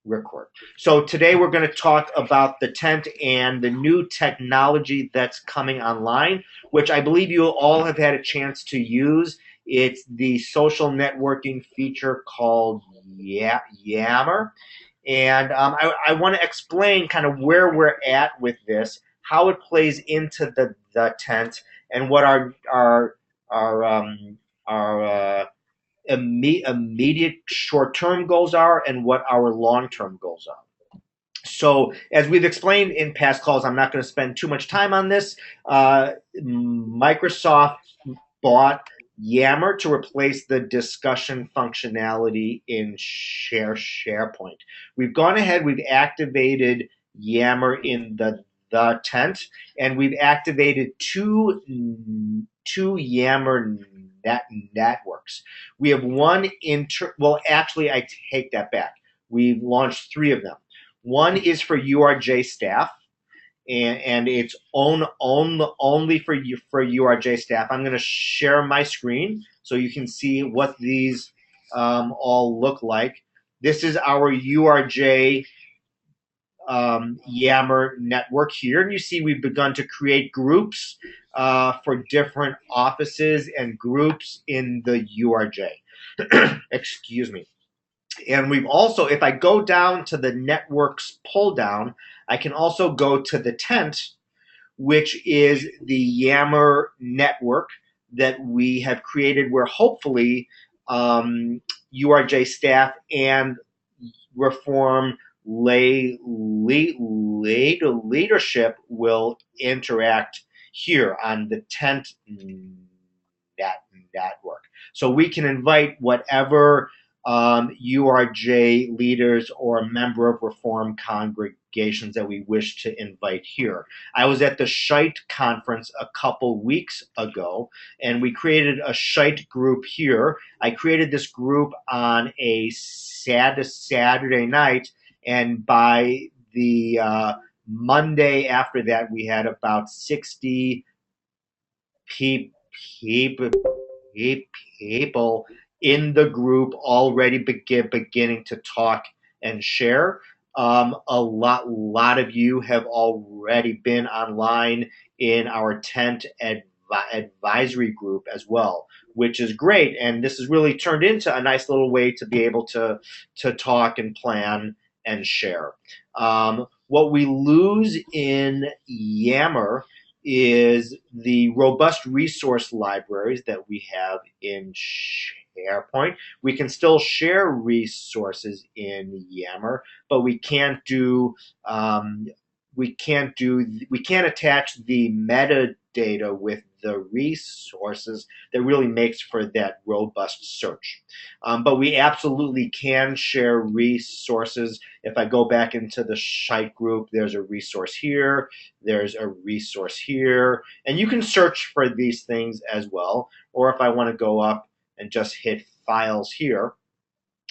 record. So today we're going to talk about the tent and the new technology that's coming online, which I believe you all have had a chance to use. It's the social networking feature called Yammer. And I want to explain kind of where we're at with this, how it plays into the tent, and what our immediate short-term goals are and what our long-term goals are. So, as we've explained in past calls, I'm not going to spend too much time on this. Microsoft bought Yammer to replace the discussion functionality in SharePoint. We've gone ahead, we've activated Yammer in the tent, and we've activated two Yammer networks. We have one well, actually, I take that back. We've launched three of them. One is for URJ staff, and it's only for URJ staff. I'm going to share my screen so you can see what these all look like. This is our URJ Yammer network here, and you see we've begun to create groups for different offices and groups in the URJ. Excuse me. And we've also, if I go down to the networks pull down, I can also go to the tent, which is the Yammer network that we have created where hopefully URJ staff and reform leadership will interact here on the tent network. So we can invite whatever URJ leaders or a member of Reform congregations that we wish to invite here. I was at the Shite conference a couple weeks ago, and we created a Shite group here. I created this group on a Saturday night, and by the Monday after that, we had about 60 people in the group already beginning to talk and share. A lot of you have already been online in our tent advisory group as well, which is great. And this has really turned into a nice little way to be able to talk and plan and share. What we lose in Yammer is the robust resource libraries that we have in SharePoint. We can still share resources in Yammer, but we can't attach the metadata with the resources that really makes for that robust search. But we absolutely can share resources. If I go back into the Shite group, there's a resource here, there's a resource here, and you can search for these things as well. Or if I want to go up and just hit files here,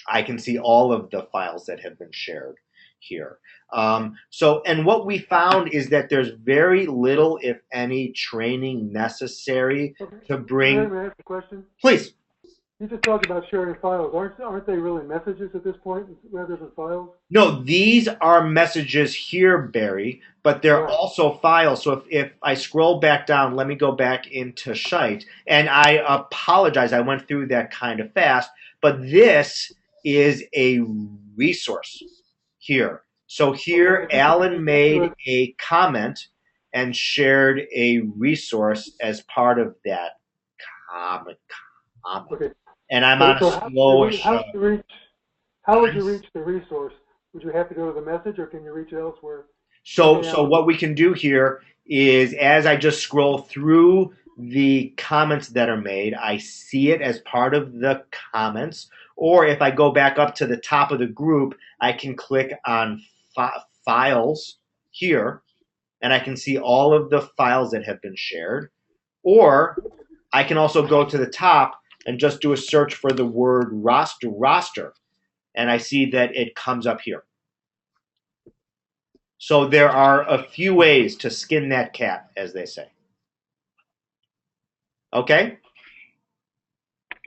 I can see all of the files that have been shared here. And what we found is that there's very little, if any, training necessary to bring. May I ask a question? Please. You just talked about sharing files. Aren't they really messages at this point rather than files? No, these are messages here, Barry, but they're Right. also files. So if I scroll back down, let me go back into Shite, and I apologize, I went through that kind of fast, but this is a resource here. So here, Okay. Alan made Good. a comment and shared a resource as part of that comment. Okay. And I'm So on a so slow how would you reach the resource? Would you have to go to the message, or can you reach it elsewhere? So, Okay, so Alan. what we can do here is, as I just scroll through the comments that are made, I see it as part of the comments. Or if I go back up to the top of the group, I can click on files here, and I can see all of the files that have been shared. Or I can also go to the top and just do a search for the word roster, and I see that it comes up here. So there are a few ways to skin that cat, as they say. Okay?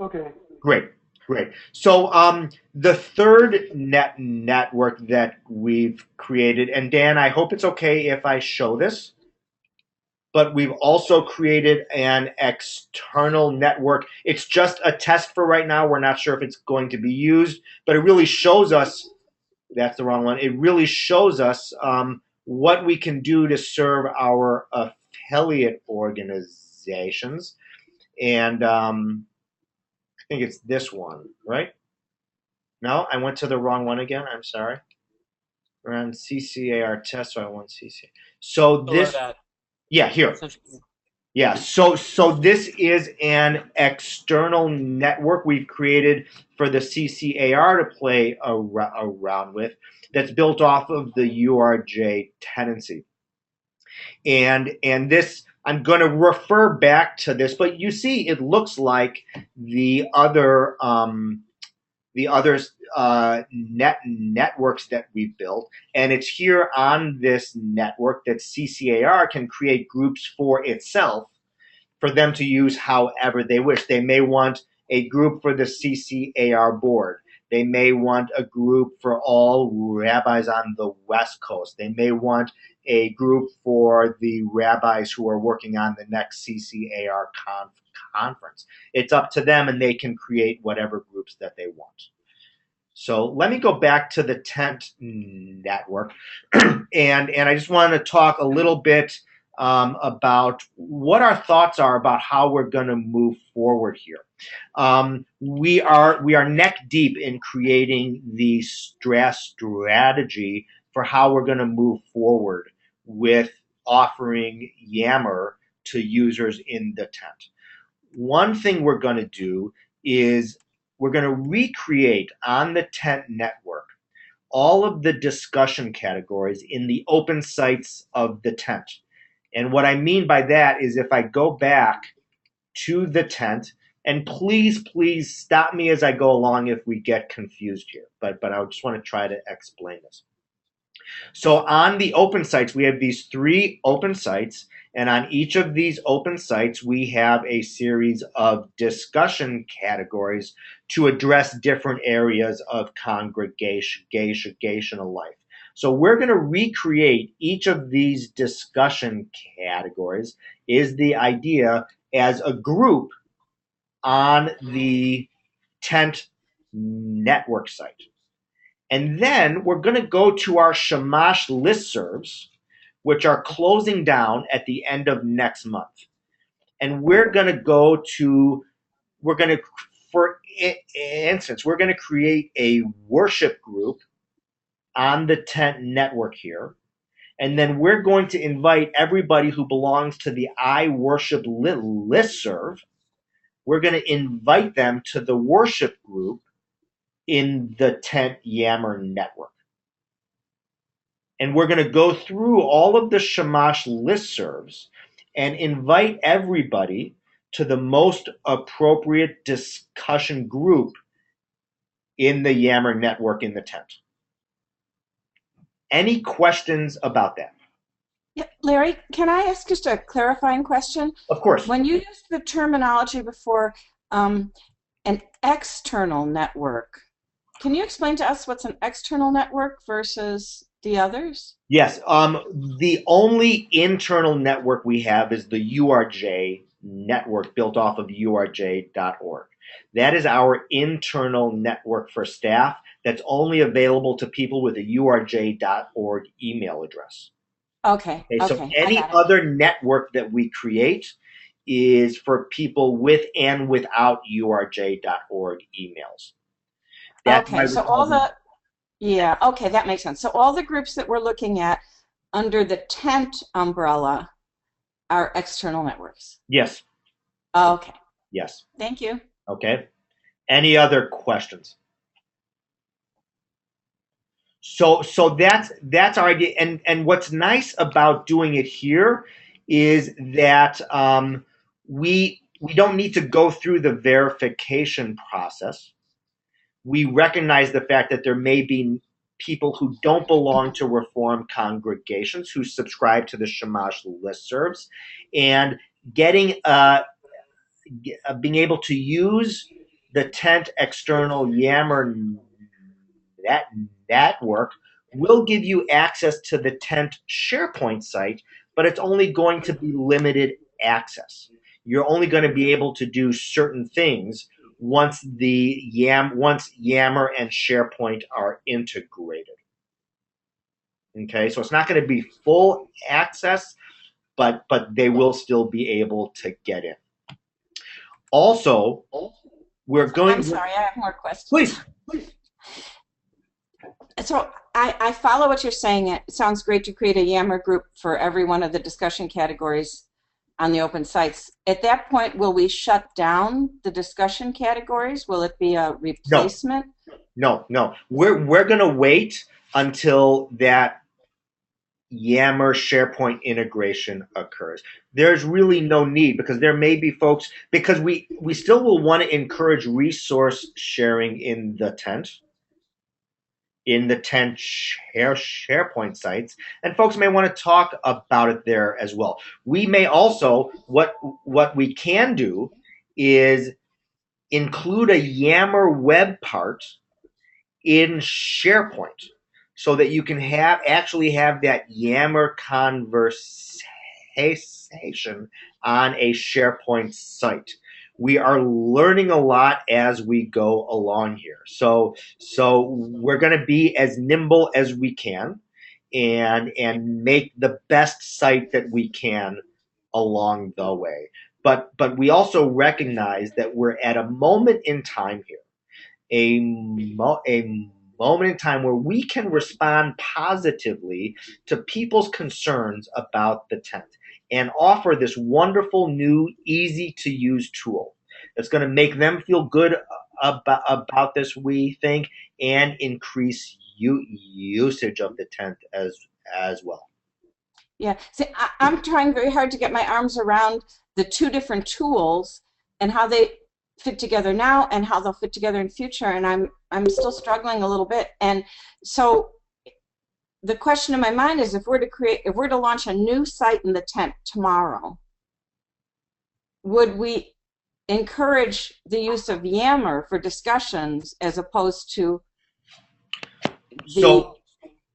Okay. Great. Great. So the third network that we've created, and Dan, I hope it's okay if I show this, but we've also created an external network. It's just a test for right now. We're not sure if it's going to be used, but it really shows us, that's the wrong one. It really shows us what we can do to serve our affiliate organizations. And I think it's this one, right? No, I went to the wrong one again. I'm sorry. We're on CCAR test, so I want CCA. So Below this, that. yeah, here. Yeah, so this is an external network we've created for the CCAR to play around with that's built off of the URJ tenancy. And this, I'm going to refer back to this, but you see it looks like the other networks that we've built, and it's here on this network that CCAR can create groups for itself for them to use however they wish. They may want a group for the CCAR board. They may want a group for all rabbis on the West Coast. They may want a group for the rabbis who are working on the next CCAR conference. It's up to them, and they can create whatever groups that they want. So let me go back to the tent network, and I just want to talk a little bit about what our thoughts are about how we're going to move forward here. We are neck deep in creating the strategy for how we're going to move forward with offering Yammer to users in the tent. One thing we're going to do is we're going to recreate on the tent network all of the discussion categories in the open sites of the tent. And what I mean by that is if I go back to the tent, and please stop me as I go along if we get confused here, but I just want to try to explain this. So on the open sites, we have these 3 open sites, and on each of these open sites, we have a series of discussion categories to address different areas of congregational life. So we're going to recreate each of these discussion categories, is the idea, as a group on the tent network site. And then we're going to go to our Shamash listservs, which are closing down at the end of next month. And we're going to for instance, we're going to create a worship group on the tent network here. And then we're going to invite everybody who belongs to the I Worship listserv. We're going to invite them to the worship group in the tent Yammer network. And we're going to go through all of the Shamash listservs and invite everybody to the most appropriate discussion group in the Yammer network in the tent. Any questions about that? Yeah, Larry, can I ask just a clarifying question? Of course. When you used the terminology before, an external network, can you explain to us what's an external network versus the others? Yes. The only internal network we have is the URJ network built off of urj.org. That is our internal network for staff that's only available to people with a urj.org email address. Okay. So any other network that we create is for people with and without urj.org emails. Okay, so okay, that makes sense. So all the groups that we're looking at under the tent umbrella are external networks? Yes. Okay. Yes. Thank you. Okay. Any other questions? So that's our idea, and what's nice about doing it here is that we don't need to go through the verification process. We recognize the fact that there may be people who don't belong to Reformed congregations who subscribe to the Shamash listservs, and getting being able to use the Tent external Yammer network will give you access to the Tent SharePoint site, but it's only going to be limited access. You're only going to be able to do certain things once Yammer and SharePoint are integrated. Okay, so it's not going to be full access, but they will still be able to get in. Also, we're going. I'm sorry, I have more questions. Please. So I follow what you're saying. It sounds great to create a Yammer group for every one of the discussion categories on the open sites. At that point, will we shut down the discussion categories? Will it be a replacement? No. We're going to wait until that Yammer SharePoint integration occurs. There's really no need, because there may be folks, because we still will want to encourage resource sharing in the Tent SharePoint sites, and folks may want to talk about it there as well. We may also, what we can do is include a Yammer web part in SharePoint, so that you can actually have that Yammer conversation on a SharePoint site. We are learning a lot as we go along here. So we're going to be as nimble as we can and make the best site that we can along the way. But we also recognize that we're at a moment in time here, a moment in time where we can respond positively to people's concerns about the Tent and offer this wonderful new easy-to-use tool that's going to make them feel good about this, we think, and increase usage of the Tent as well. Yeah, see, I'm trying very hard to get my arms around the two different tools and how they fit together now and how they'll fit together in future, and I'm still struggling a little bit. And so the question in my mind is, if we're to launch a new site in the Tent tomorrow, would we encourage the use of Yammer for discussions as opposed to the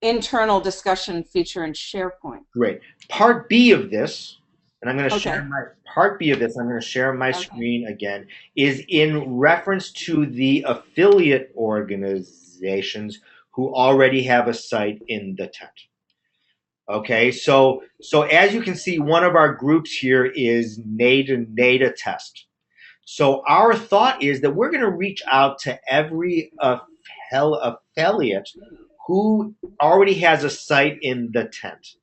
internal discussion feature in SharePoint? Great. Part B of this, and I'm going to share my screen again, is in reference to the affiliate organizations who already have a site in the Tent. Okay, so as you can see, one of our groups here is NATA Test. So our thought is that we're going to reach out to every affiliate who already has a site in the Tent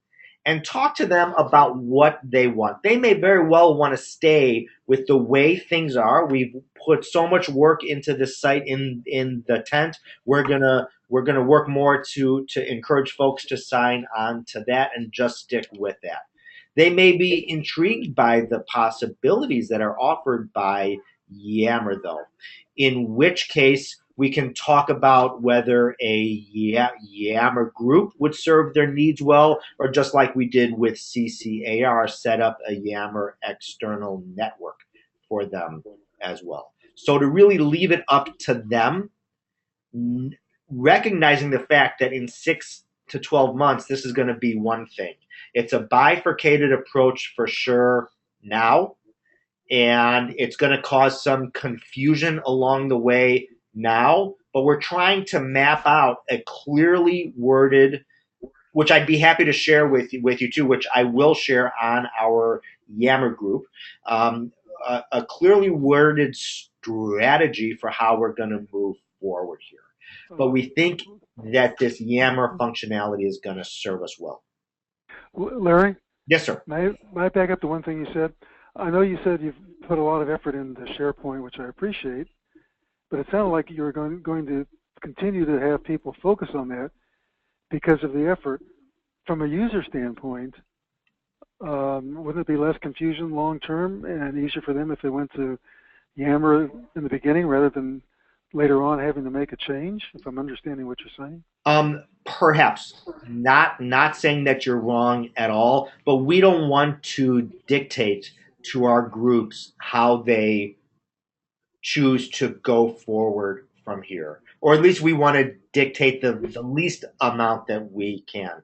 and talk to them about what they want. They may very well want to stay with the way things are. We've put so much work into this site in the Tent. We're gonna work more to encourage folks to sign on to that and just stick with that. They may be intrigued by the possibilities that are offered by Yammer, though, in which case we can talk about whether a Yammer group would serve their needs well, or just like we did with CCAR, set up a Yammer external network for them as well. So to really leave it up to them, recognizing the fact that in 6 to 12 months, this is going to be one thing. It's a bifurcated approach for sure now, and it's going to cause some confusion along the way now, but we're trying to map out a clearly worded, which I'd be happy to share with you too, which I will share on our Yammer group, a clearly worded strategy for how we're going to move forward here. But we think that this Yammer functionality is going to serve us well. Larry? Yes, sir. May I back up to one thing you said? I know you said you've put a lot of effort into SharePoint, which I appreciate, but it sounded like you were going to continue to have people focus on that because of the effort. From a user standpoint, wouldn't it be less confusion long term and easier for them if they went to Yammer in the beginning rather than later on having to make a change, if I'm understanding what you're saying? Perhaps. Not saying that you're wrong at all, but we don't want to dictate to our groups how they choose to go forward from here, or at least we want to dictate the least amount that we can.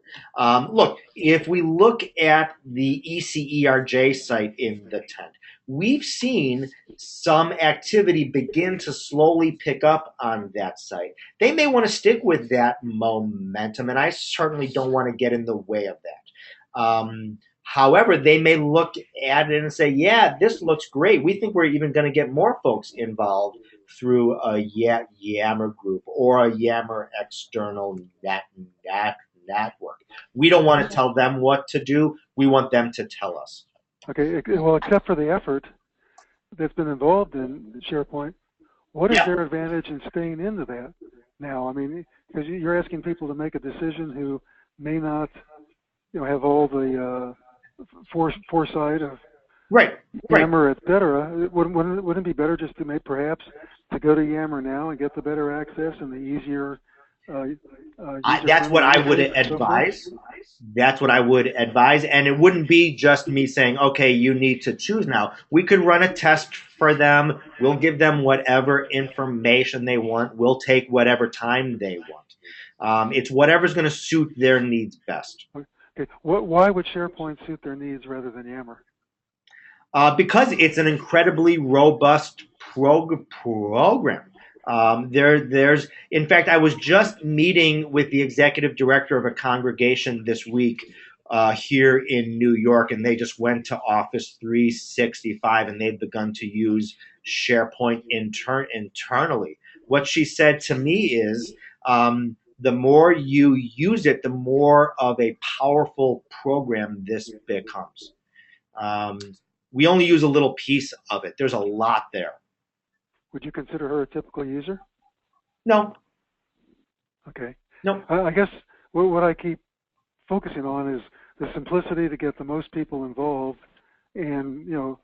Look, if we look at the ECERJ site in the tent, we've seen some activity begin to slowly pick up on that site. They may want to stick with that momentum, and I certainly don't want to get in the way of that. However, they may look at it and say, yeah, this looks great. We think we're even going to get more folks involved through a Yammer group or a Yammer external network. We don't want to tell them what to do. We want them to tell us. Okay, well, except for the effort that's been involved in SharePoint, what is their advantage in staying into that now? I mean, because you're asking people to make a decision who may not, have all the foresight of Yammer, et cetera. Wouldn't it be better just to make perhaps to go to Yammer now and get the better access and the easier? That's what I would advise. That's what I would advise, and it wouldn't be just me saying, "Okay, you need to choose now." We could run a test for them. We'll give them whatever information they want. We'll take whatever time they want. It's whatever's going to suit their needs best. Okay. Why would SharePoint suit their needs rather than Yammer? Because it's an incredibly robust program. There's, in fact, I was just meeting with the executive director of a congregation this week here in New York, and they just went to Office 365, and they've begun to use SharePoint internally. What she said to me is, the more you use it, the more of a powerful program this becomes. We only use a little piece of it. There's a lot there. Would you consider her a typical user? No. Okay. No. I guess what I keep focusing on is the simplicity to get the most people involved and,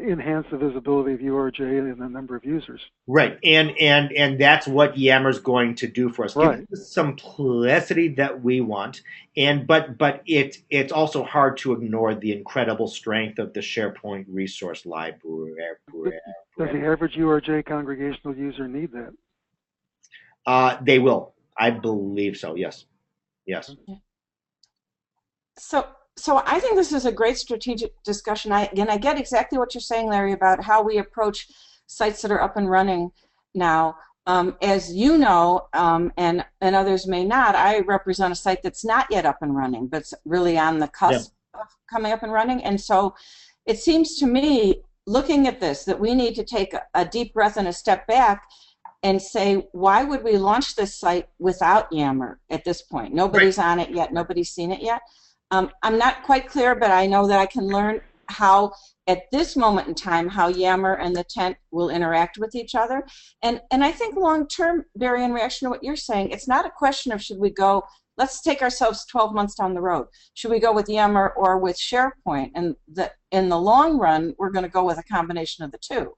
enhance the visibility of URJ and the number of users. Right. And that's what Yammer's going to do for us. Right. Give us the simplicity that we want. But it's also hard to ignore the incredible strength of the SharePoint resource library. Does the average URJ congregational user need that? They will. I believe so. Yes. Yes. So I think this is a great strategic discussion. I get exactly what you're saying, Larry, about how we approach sites that are up and running now. As you know, and others may not, I represent a site that's not yet up and running, but it's really on the cusp of coming up and running. And so it seems to me, looking at this, that we need to take a deep breath and a step back and say, why would we launch this site without Yammer at this point? Nobody's on it yet. Nobody's seen it yet. I'm not quite clear, but I know that I can learn how, at this moment in time, how Yammer and the tent will interact with each other. And I think long-term, Barry, in reaction to what you're saying, it's not a question of should we go, let's take ourselves 12 months down the road. Should we go with Yammer or with SharePoint? And in the long run, we're going to go with a combination of the two.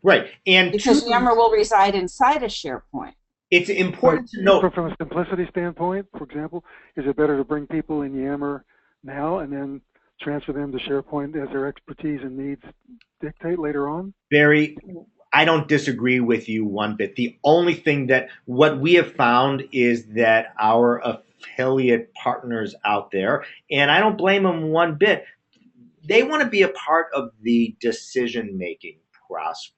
Right. And because Yammer will reside inside of SharePoint. It's important to note. From a simplicity standpoint, for example, is it better to bring people in Yammer now and then transfer them to SharePoint as their expertise and needs dictate later on? Barry, I don't disagree with you one bit. The only thing that what we have found is that our affiliate partners out there, and I don't blame them one bit, they want to be a part of the decision-making process.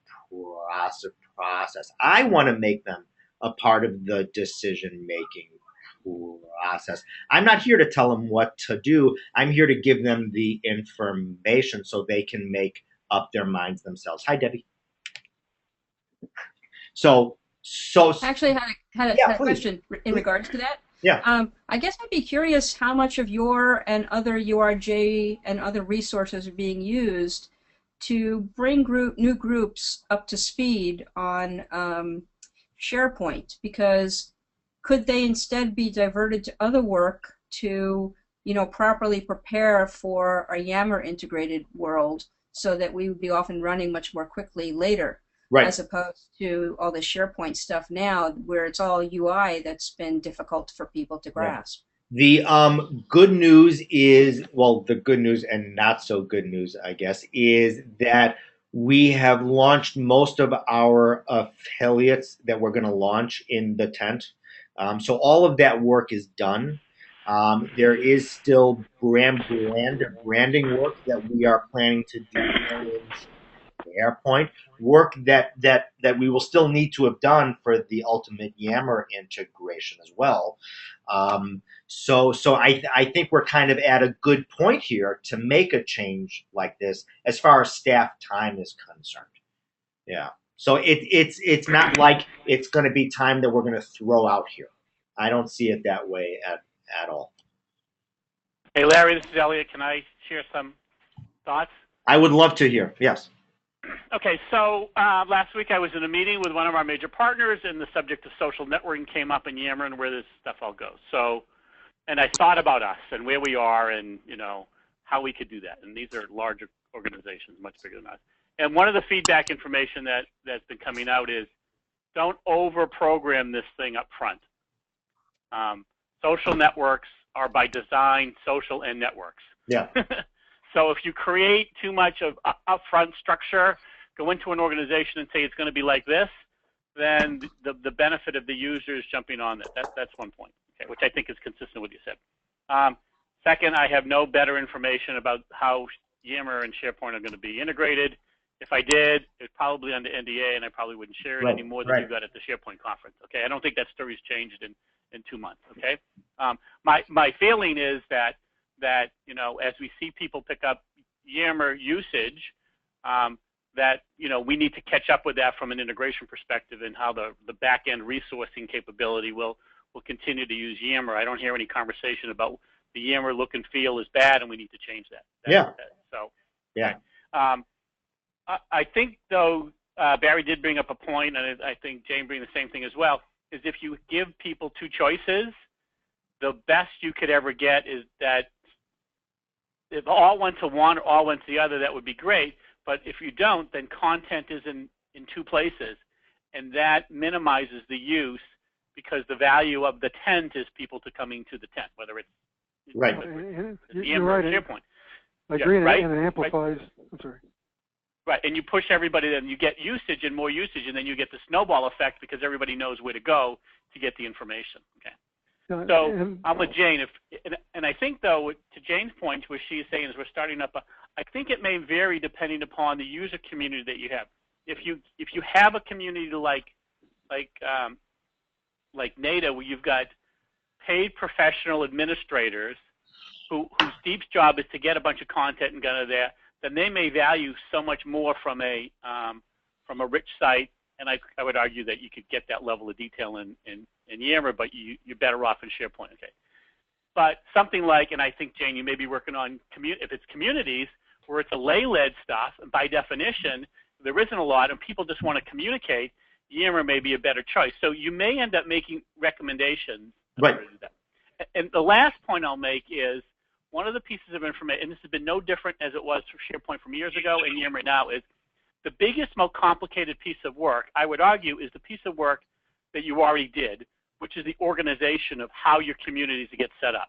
I want to make them a part of the decision-making process. I'm not here to tell them what to do. I'm here to give them the information so they can make up their minds themselves. Hi, Debbie. So actually had a question in regards to that. Yeah. I guess I'd be curious how much of your and other URJ and other resources are being used to bring new groups up to speed on SharePoint, because could they instead be diverted to other work to, properly prepare for a Yammer integrated world so that we would be off and running much more quickly later, right, as opposed to all the SharePoint stuff now where it's all UI that's been difficult for people to grasp. The good news is, well, the good news and not so good news, I guess, is that We have launched most of our affiliates that we're going to launch in the tent. So all of that work is done. There is still branding work that we are planning to do in SharePoint, work that we will still need to have done for the ultimate Yammer integration as well. So I think we're kind of at a good point here to make a change like this as far as staff time is concerned. Yeah. So it's not like it's going to be time that we're going to throw out here. I don't see it that way at all. Hey, Larry, this is Elliot. Can I share some thoughts? I would love to hear. Yes. Okay, so last week I was in a meeting with one of our major partners, and the subject of social networking came up in Yammer and where this stuff all goes. So, and I thought about us and where we are, and how we could do that. And these are larger organizations, much bigger than us. And one of the feedback information that's been coming out is, don't over-program this thing up front. Social networks are by design social and networks. Yeah. So if you create too much of upfront structure, go into an organization and say it's going to be like this, then the benefit of the user is jumping on it. That's one point, okay, which I think is consistent with what you said. Second, I have no better information about how Yammer and SharePoint are going to be integrated. If I did, it's probably under NDA, and I probably wouldn't share it any more than you got at the SharePoint conference. Okay, I don't think that story's changed in 2 months. Okay, my feeling is that as we see people pick up Yammer usage, that we need to catch up with that from an integration perspective, and how the back end resourcing capability will continue to use Yammer. I don't hear any conversation about the Yammer look and feel is bad, and we need to change that. So yeah. Okay. I think, though, Barry did bring up a point, and I think Jane bring the same thing as well, is if you give people two choices, the best you could ever get is that if all went to one or all went to the other, that would be great. But if you don't, then content is in two places, and that minimizes the use, because the value of the tent is people to coming to the tent, whether it's right. You're right. SharePoint. I agree, right? And it amplifies. Right. I'm sorry. Right, and you push everybody, then you get usage and more usage, and then you get the snowball effect because everybody knows where to go to get the information. Okay. So I'm with Jane. And I think, though, to Jane's point, what she's saying is we're starting up. I think it may vary depending upon the user community that you have. If you have a community like NADA, where you've got paid professional administrators whose deep job is to get a bunch of content and go to there, then they may value so much more from a rich site. And I would argue that you could get that level of detail in Yammer, but you're better off in SharePoint. Okay. But something like, and I think, Jane, you may be working on, if it's communities where it's a lay-led stuff, and by definition, there isn't a lot, and people just want to communicate, Yammer may be a better choice. So you may end up making recommendations. Right. And the last point I'll make is, one of the pieces of information, and this has been no different as it was for SharePoint from years ago and Yammer now, is the biggest, most complicated piece of work, I would argue, is the piece of work that you already did, which is the organization of how your communities get set up.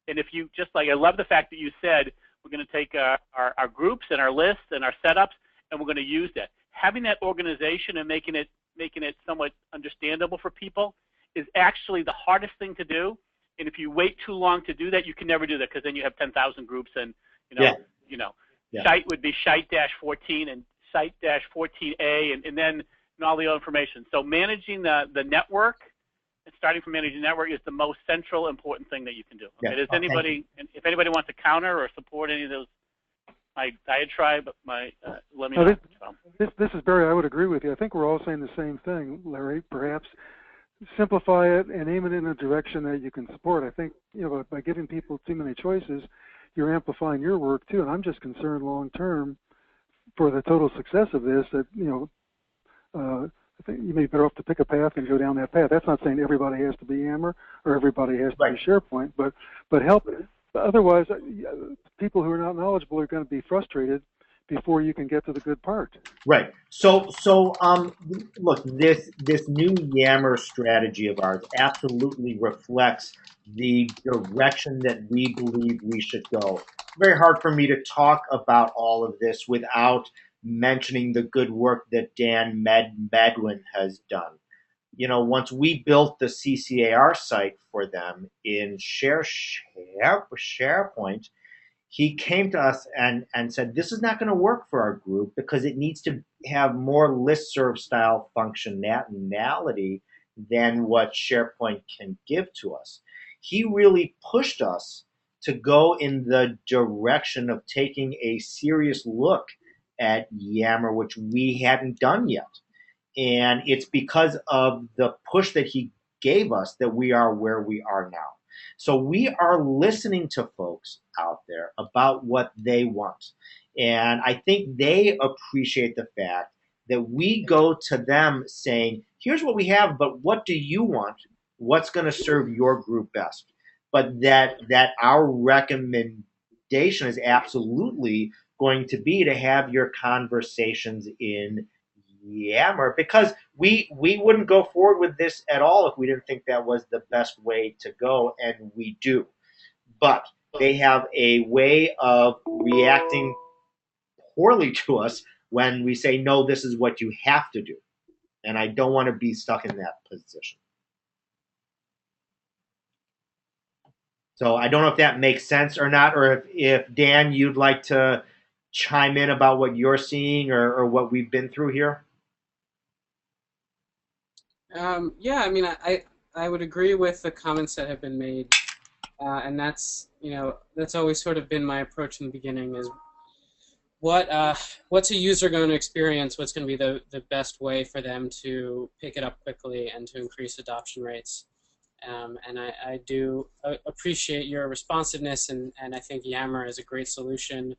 And if you just I love the fact that you said we're going to take our groups and our lists and our setups, and we're going to use that. Having that organization and making it somewhat understandable for people is actually the hardest thing to do. And if you wait too long to do that, you can never do that, because then you have 10,000 groups, and Shite would be Shite-14 and Site-14A, and then all the other information. So managing the network, and starting from managing the network, is the most central important thing that you can do. Okay? Does anybody, if anybody wants to counter or support any of those, my diatribe, let me know. This is Barry. I would agree with you. I think we're all saying the same thing, Larry. Perhaps simplify it and aim it in a direction that you can support. I think by giving people too many choices, you're amplifying your work too. And I'm just concerned long term for the total success of this. That I think you may be better off to pick a path and go down that path. That's not saying everybody has to be Yammer or everybody has to be SharePoint, but help. Otherwise, people who are not knowledgeable are going to be frustrated before you can get to the good part. Right. So look, this new Yammer strategy of ours absolutely reflects the direction that we believe we should go. It's very hard for me to talk about all of this without mentioning the good work that Dan Medwin has done. Once we built the CCAR site for them in SharePoint, he came to us and said, this is not going to work for our group because it needs to have more listserv style functionality than what SharePoint can give to us. He really pushed us to go in the direction of taking a serious look at Yammer, which we hadn't done yet. And it's because of the push that he gave us that we are where we are now. So we are listening to folks out there about what they want. And I think they appreciate the fact that we go to them saying, here's what we have, but what do you want? What's going to serve your group best? But that our recommendation is absolutely going to be to have your conversations in Yammer, because we wouldn't go forward with this at all if we didn't think that was the best way to go, and we do. But they have a way of reacting poorly to us when we say, no, this is what you have to do. And I don't want to be stuck in that position. So I don't know if that makes sense or not, or if Dan, you'd like to chime in about what you're seeing or what we've been through here. Yeah, I mean, I would agree with the comments that have been made, and that's always sort of been my approach in the beginning is what's a user going to experience, what's going to be the best way for them to pick it up quickly and to increase adoption rates. And I do appreciate your responsiveness, and I think Yammer is a great solution.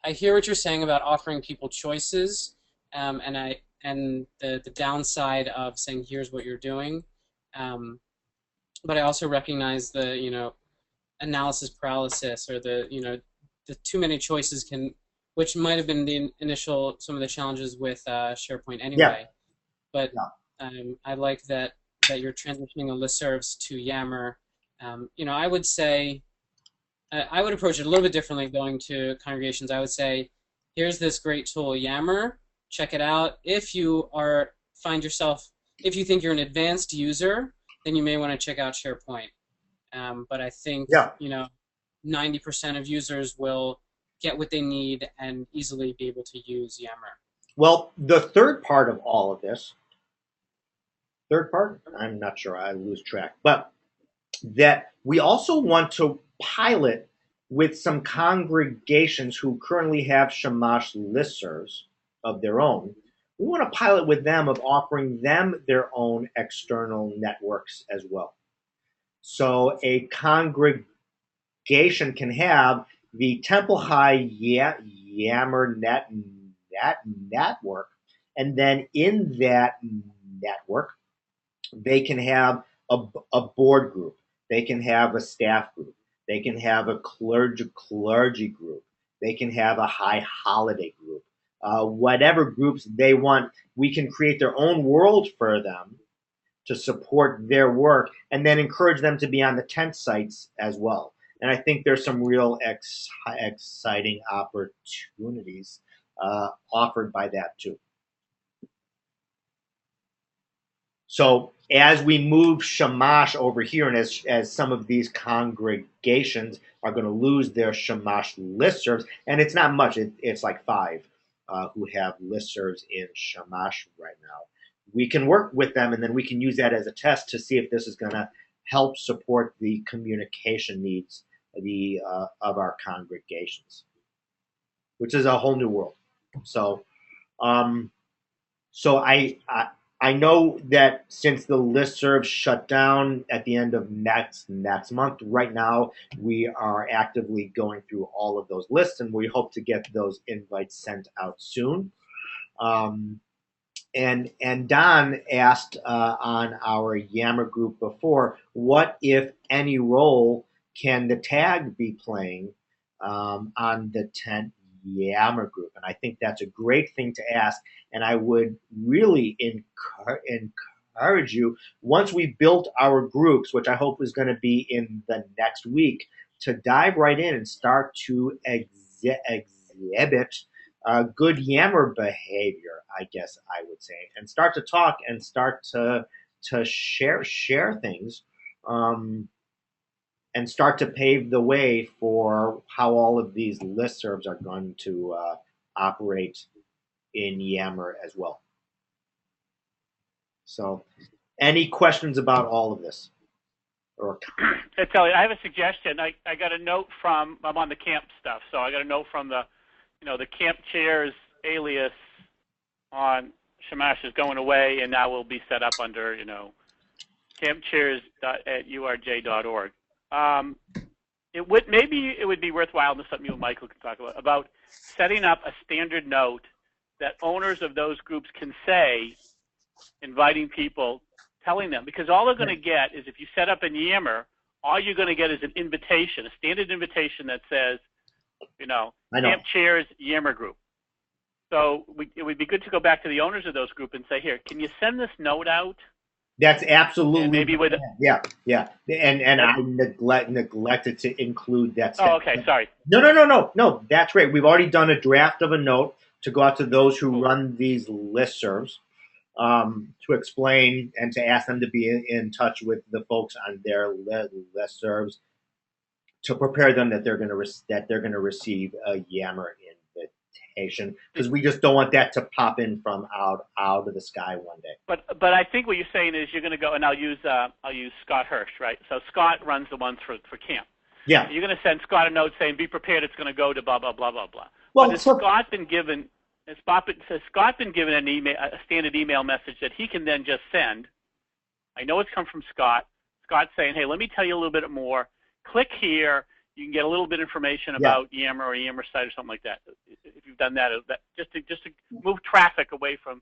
I hear what you're saying about offering people choices, and the downside of saying here's what you're doing, but I also recognize the analysis paralysis, or the too many choices which might have been some of the challenges with SharePoint anyway. Yeah. But I like that you're transitioning the listservs to Yammer. I would say. I would approach it a little bit differently going to congregations. I would say, here's this great tool, Yammer. Check it out. If you if you think you're an advanced user, then you may want to check out SharePoint. But I think 90% of users will get what they need and easily be able to use Yammer. Well, the third part of all of this, I'm not sure, I lose track, but that we also want to pilot with some congregations who currently have Shamash listservs of their own. We want to pilot with them of offering them their own external networks as well. So a congregation can have the Temple High Yammer network, and then in that network, they can have a board group. They can have a staff group. They can have a clergy group. They can have a high holiday group. Whatever groups they want, we can create their own world for them to support their work, and then encourage them to be on the tent sites as well. And I think there's some real exciting opportunities offered by that too. So as we move Shamash over here, and as some of these congregations are going to lose their Shamash listservs, and it's not much, it's like 5 who have listservs in Shamash right now, we can work with them, and then we can use that as a test to see if this is going to help support the communication needs of our congregations, which is a whole new world. So, I know that since the listserv shut down at the end of next month, right now we are actively going through all of those lists, and we hope to get those invites sent out soon. And Don asked on our Yammer group before, what, if any, role can the tag be playing on the 10 Yammer group? And I think that's a great thing to ask. And I would really encourage you, once we built our groups, which I hope is going to be in the next week, to dive right in and start to exhibit good Yammer behavior, I guess I would say, and start to talk and start to share things, and start to pave the way for how all of these listservs are going to operate in Yammer as well. So, any questions about all of this? Or I have a suggestion. I got a note from, I'm on the camp stuff, so I got a note from the, the camp chairs alias on Shamash is going away, and now will be set up under, campchairs@urj.org. Maybe it would be worthwhile, and this is something you and Michael can talk about setting up a standard note that owners of those groups can say, inviting people, telling them, because all they're going to get is, if you set up in Yammer, all you're going to get is an invitation, a standard invitation that says, Camp Chairs Yammer group. So it would be good to go back to the owners of those groups and say, here, can you send this note out? That's absolutely, and maybe with yeah, and I neglected to include that. Oh, okay, sorry. No, that's right. We've already done a draft of a note to go out to those who run these listservs, to explain and to ask them to be in touch with the folks on their listservs to prepare them that they're going to receive a Yammer invitation, because we just don't want that to pop in from out of the sky one day. But I think what you're saying is you're going to go, and I'll use Scott Hirsch, right? So Scott runs the ones for camp. Yeah. You're going to send Scott a note saying, be prepared, it's going to go to blah blah blah blah blah. Well, but Scott been given an email, a standard email message that he can then just send. I know it's come from Scott. Scott's saying, hey, let me tell you a little bit more. Click here. You can get a little bit of information about Yammer or Yammer site or something like that. If you've done that, just to move traffic away from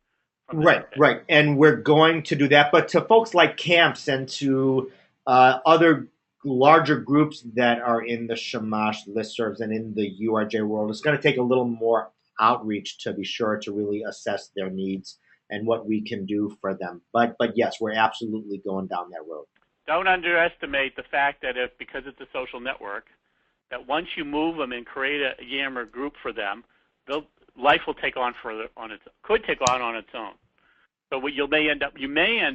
right. And we're going to do that. But to folks like camps and to other larger groups that are in the Shamash listservs and in the URJ world, it's going to take a little more outreach to be sure to really assess their needs and what we can do for them. But yes, we're absolutely going down that road. Don't underestimate the fact that because it's a social network, that once you move them and create a Yammer group for them, life will take on could take on its own. So what you may end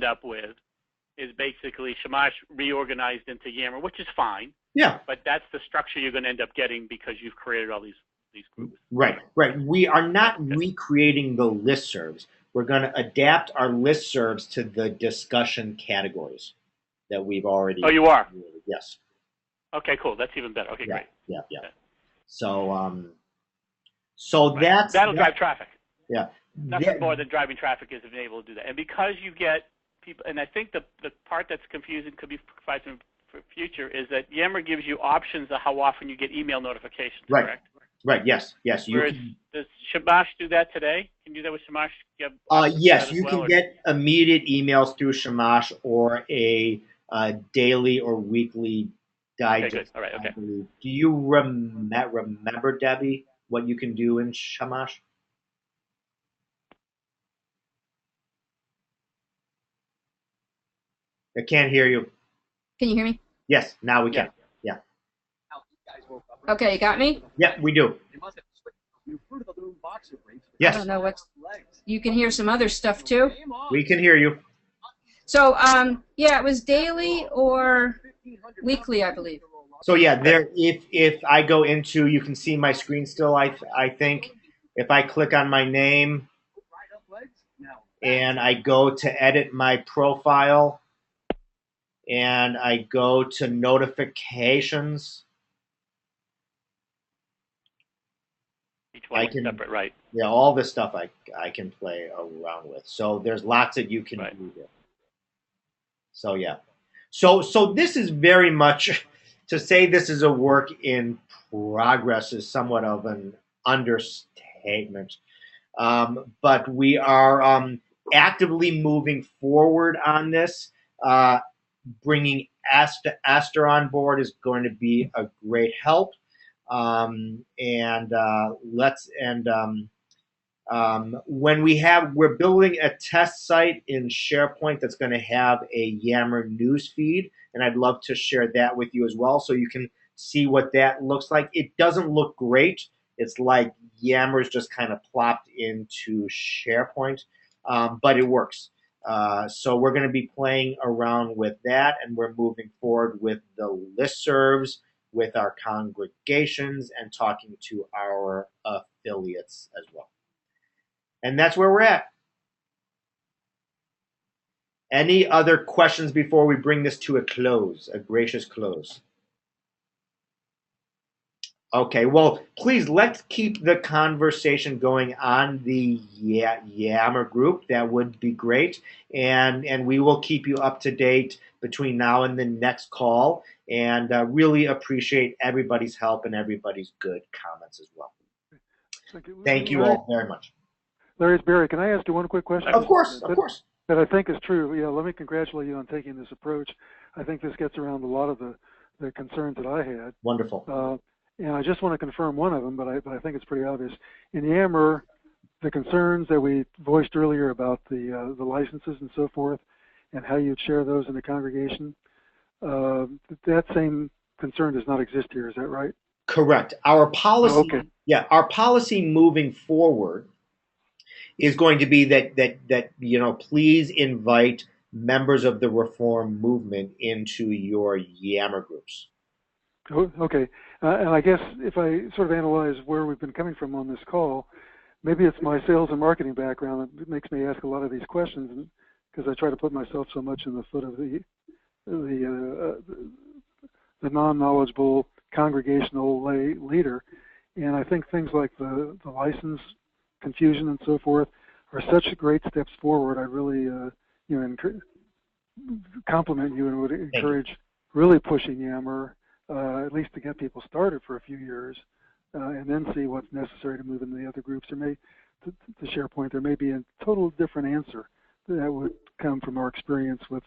up with is basically Shamash reorganized into Yammer, which is fine. Yeah. But that's the structure you're going to end up getting because you've created all these groups. Right. We are not recreating the listservs. We're going to adapt our listservs to the discussion categories that we've already. Oh, you are? Yes. Okay, cool. That's even better. Okay, great. Yeah. Okay. So that'll drive traffic. Yeah. Nothing more than driving traffic is being able to do that. And because you get people, and I think the part that's confusing could be provided for future is that Yammer gives you options of how often you get email notifications. Right. Correct? Right. Yes. Does Shamash do that today? Can you do that with Shamash? Yes, you can get immediate emails through Shamash or a daily or weekly digest. Okay, good. All right. Okay. Do you remember, Debbie, what you can do in Shamash? I can't hear you. Can you hear me? Yes, now we can. Yeah. Okay, you got me? Yeah, we do. Yes. I don't know what. You can hear some other stuff too. We can hear you. So, yeah, it was daily or weekly, I believe. So yeah, there. If I go into, you can see my screen still. I think if I click on my name and I go to edit my profile and I go to notifications. Each one is separate, right? Yeah, all this stuff I can play around with. So there's lots that you can do here. So yeah, so this is very much, to say this is a work in progress is somewhat of an understatement. But we are actively moving forward on this. Bringing Esther on board is going to be a great help. When we're building a test site in SharePoint that's going to have a Yammer news feed, and I'd love to share that with you as well, so you can see what that looks like. It doesn't look great. It's like Yammer's just kind of plopped into SharePoint, but it works. So we're going to be playing around with that, and we're moving forward with the listservs, with our congregations, and talking to our affiliates as well. And that's where we're at. Any other questions before we bring this to a close, a gracious close? Okay, well, please let's keep the conversation going on the Yammer group. That would be great. And we will keep you up to date between now and the next call. And really appreciate everybody's help and everybody's good comments as well. Thank you all very much. Larry, it's Barry. Can I ask you one quick question? Of course, of course. That I think is true. Yeah, let me congratulate you on taking this approach. I think this gets around a lot of the concerns that I had. Wonderful. And I just want to confirm one of them, but I think it's pretty obvious. In Yammer, the concerns that we voiced earlier about the licenses and so forth, and how you'd share those in the congregation, that same concern does not exist here. Is that right? Correct. Our policy, okay. Yeah, our policy moving forward is going to be that please invite members of the Reform movement into your Yammer groups. Okay. And I guess if I sort of analyze where we've been coming from on this call, maybe it's my sales and marketing background that makes me ask a lot of these questions, because I try to put myself so much in the foot of the non-knowledgeable congregational lay leader. And I think things like the license confusion and so forth are such great steps forward. I really compliment you and would encourage really pushing Yammer, at least to get people started for a few years, and then see what's necessary to move into the other groups. There may, to SharePoint, there may be a total different answer that would come from our experience with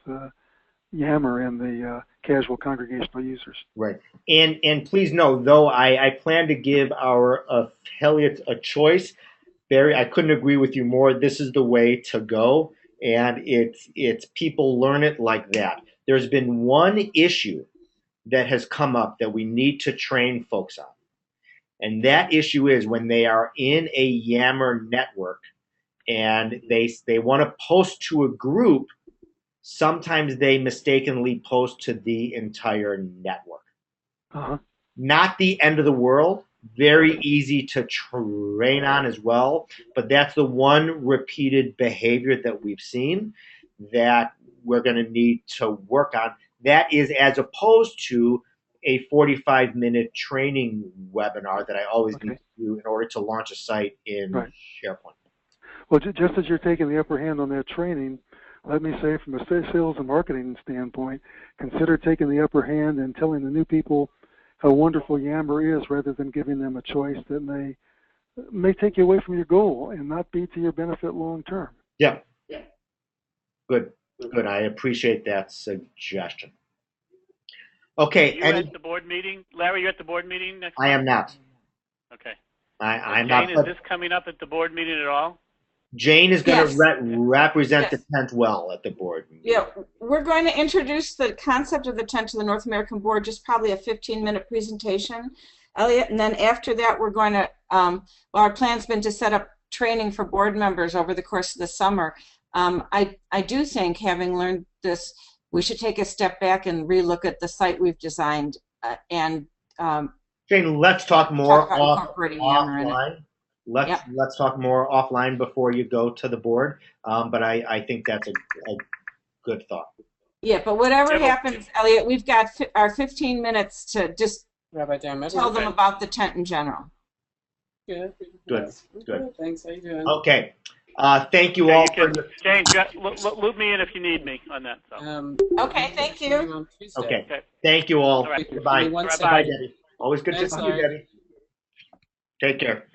Yammer and the casual congregational users. Right. And please know, though I plan to give our affiliates a choice, Barry, I couldn't agree with you more. This is the way to go, and it's people learn it like that. There's been one issue that has come up that we need to train folks on. And that issue is when they are in a Yammer network and they want to post to a group, sometimes they mistakenly post to the entire network. Uh-huh. Not the end of the world. Very easy to train on as well. But that's the one repeated behavior that we've seen that we're going to need to work on. That is as opposed to a 45-minute training webinar that I always need to do in order to launch a site in SharePoint. Well, just as you're taking the upper hand on that training, let me say from a sales and marketing standpoint, consider taking the upper hand and telling the new people how wonderful Yammer is, rather than giving them a choice that may take you away from your goal and not be to your benefit long term. Yeah. Good. I appreciate that suggestion. Okay. Are you at the board meeting? Larry, you're at the board meeting next I am not. Okay. I'm Jane, not. is this coming up at the board meeting at all? Jane is going to represent Yes. the tent well at the board meeting. Yeah, we're going to introduce the concept of the tent to the North American board, just probably a 15-minute presentation, Elliot, and then after that we're going to, our plan's been to set up training for board members over the course of the summer. I do think, having learned this, we should take a step back and relook at the site we've designed and Jane, let's talk more offline. Let's talk more offline before you go to the board. But I think that's a good thought. Yeah, but whatever happens, Elliot, we've got our 15 minutes to just tell them about the tent in general. Good. Thanks. How you doing? Okay. Thank you all. Jane, loop me in if you need me on that. So. Okay, thank you. Okay. Thank you all. All right. Goodbye. Bye, Debbie. Always good to see you, Debbie. Take care.